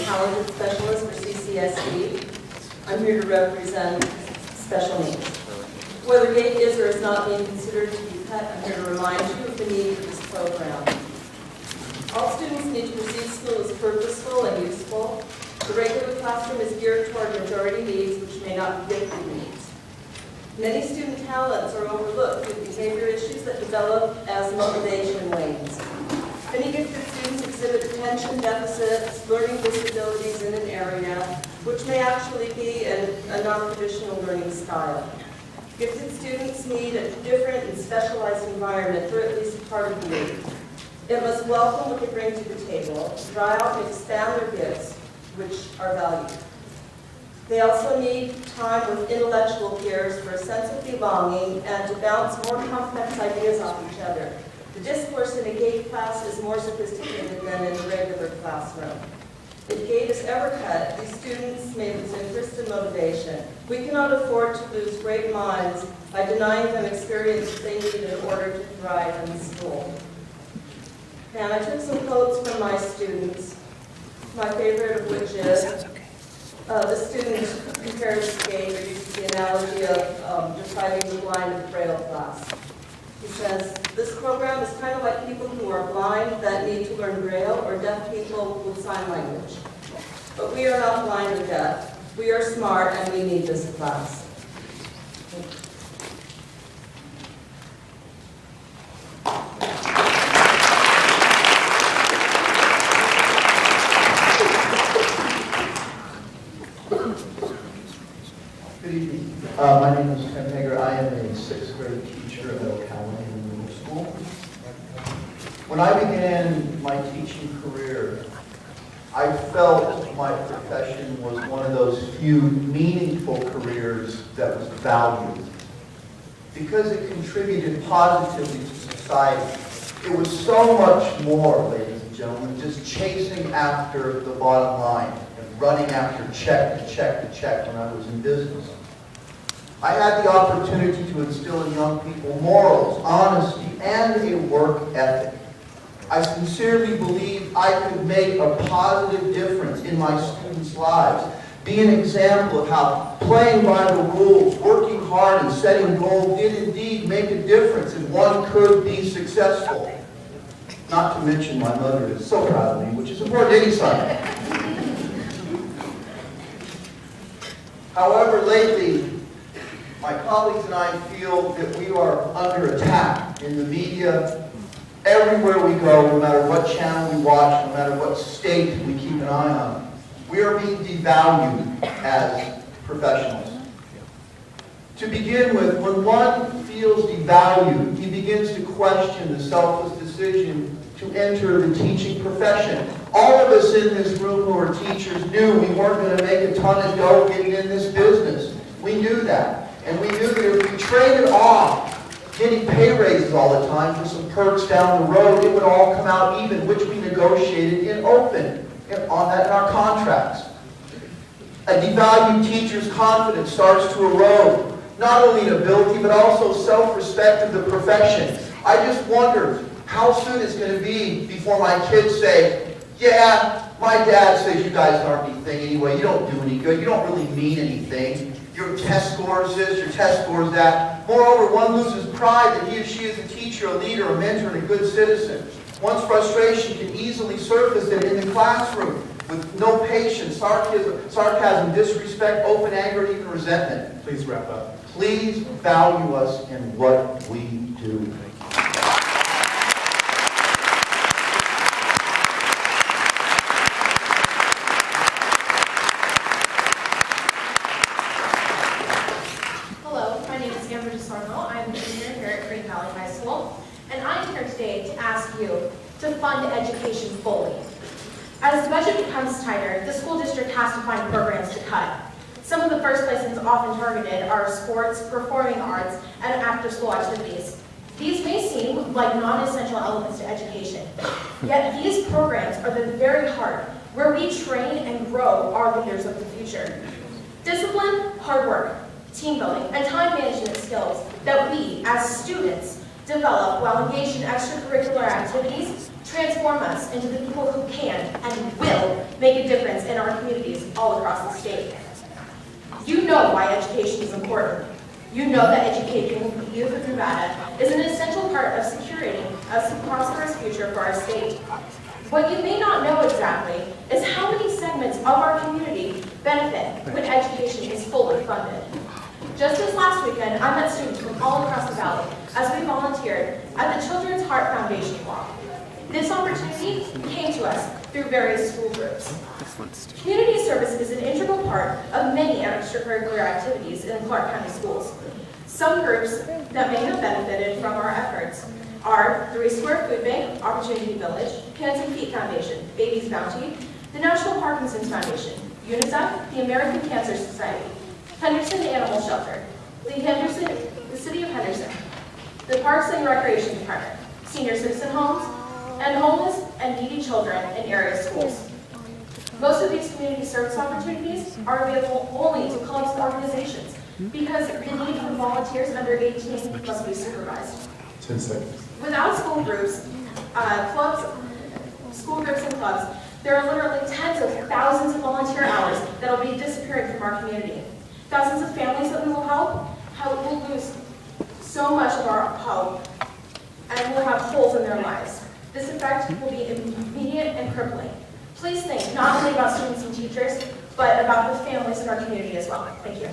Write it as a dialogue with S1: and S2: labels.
S1: Talented Specialist for CCSD. I'm here to represent special needs. Whether GATE is or is not being considered to be cut, I'm here to remind you of the need for this program. All students need to perceive school as purposeful and useful. The regular classroom is geared toward majority needs, which may not be gifted needs. Many student talents are overlooked with behavior issues that develop as motivation wanes. Many gifted students exhibit attention deficits, learning disabilities in an area, which may actually be a non-traditional learning style. Gifted students need a different and specialized environment for at least part of the week. It must welcome what they bring to the table, draw out and expand their gifts, which are valued. They also need time with intellectual peers for a sense of belonging and to bounce more complex ideas off each other. The discourse in a GATE class is more sophisticated than in a regular classroom. If GATE is ever cut, these students may lose interest and motivation. We cannot afford to lose great minds by denying them experiences they need in order to thrive in school. And I took some quotes from my students, my favorite of which is, the student compares to GATE or uses the analogy of depriving the blind of Braille class. He says, this program is kind of like people who are blind that need to learn Braille or deaf people with sign language. But we are not blind or deaf. We are smart and we need this class.
S2: Good evening. My name is Tim Hager. I am a sixth grade teacher at O'Callaghan Middle School. When I began my teaching career, I felt my profession was one of those few meaningful careers that was valued. Because it contributed positively to society, it was so much more, ladies and gentlemen, just chasing after the bottom line and running after check to check to check when I was in business. I had the opportunity to instill in young people morals, honesty, and a work ethic. I sincerely believed I could make a positive difference in my students' lives, be an example of how playing by the rules, working hard, and setting goals did indeed make a difference, and one could be successful. Not to mention my mother is so proud of me, which is important to any son. However, lately, my colleagues and I feel that we are under attack in the media, everywhere we go, no matter what channel we watch, no matter what state we keep an eye on. We are being devalued as professionals. To begin with, when one feels devalued, he begins to question the selfless decision to enter the teaching profession. All of us in this room who are teachers knew we weren't going to make a ton of dough getting in this business. We knew that. And we knew that if we traded off getting pay raises all the time for some perks down the road, it would all come out even, which we negotiated in open on that in our contracts. A devalued teacher's confidence starts to erode, not only in ability, but also self-respect of the profession. I just wonder how soon it's going to be before my kids say, yeah, my dad says you guys aren't anything anyway, you don't do any good, you don't really mean anything. Your test score is this, your test score is that. Moreover, one loses pride that he or she is a teacher, a leader, a mentor, and a good citizen. One's frustration can easily surface in the classroom with no patience, sarcasm, disrespect, open anger, and even resentment.
S3: Please wrap up.
S2: Please value us in what we do.
S4: To fund education fully. As the budget becomes tighter, the school district has to find programs to cut. Some of the first places often targeted are sports, performing arts, and after-school activities. These may seem like non-essential elements to education, yet these programs are the very heart where we train and grow our leaders of the future. Discipline, hard work, team building, and time management skills that we, as students, develop while engaged in extracurricular activities transform us into the people who can and will make a difference in our communities all across the state. You know why education is important. You know that educating the youth of Nevada is an essential part of securing a prosperous future for our state. What you may not know exactly is how many segments of our community benefit when education is fully funded. Just as last weekend, I met students from all across the valley as we volunteered at the Children's Heart Foundation Walk. This opportunity came to us through various school groups. Community service is an integral part of many extracurricular activities in Clark County schools. Some groups that may have benefited from our efforts are the Square Food Bank, Opportunity Village, Hands and Feet Foundation, Babies Bounty, the National Parkinson's Foundation, UNICEF, the American Cancer Society, Henderson Animal Shelter, the City of Henderson, the Parks and Recreation Department, Senior Citizen Homes, and homeless and needy children in area schools. Most of these community service opportunities are available only to clubs and organizations because the need for volunteers under 18 must be supervised.
S3: 10 seconds.
S4: Without school groups and clubs, there are literally tens of thousands of volunteer hours that will be disappearing from our community. Thousands of families that we will help will lose so much of our hope and will have holes in their lives. This effect will be immediate and crippling. Please think not only about students and teachers, but about the families in our community as well. Thank you.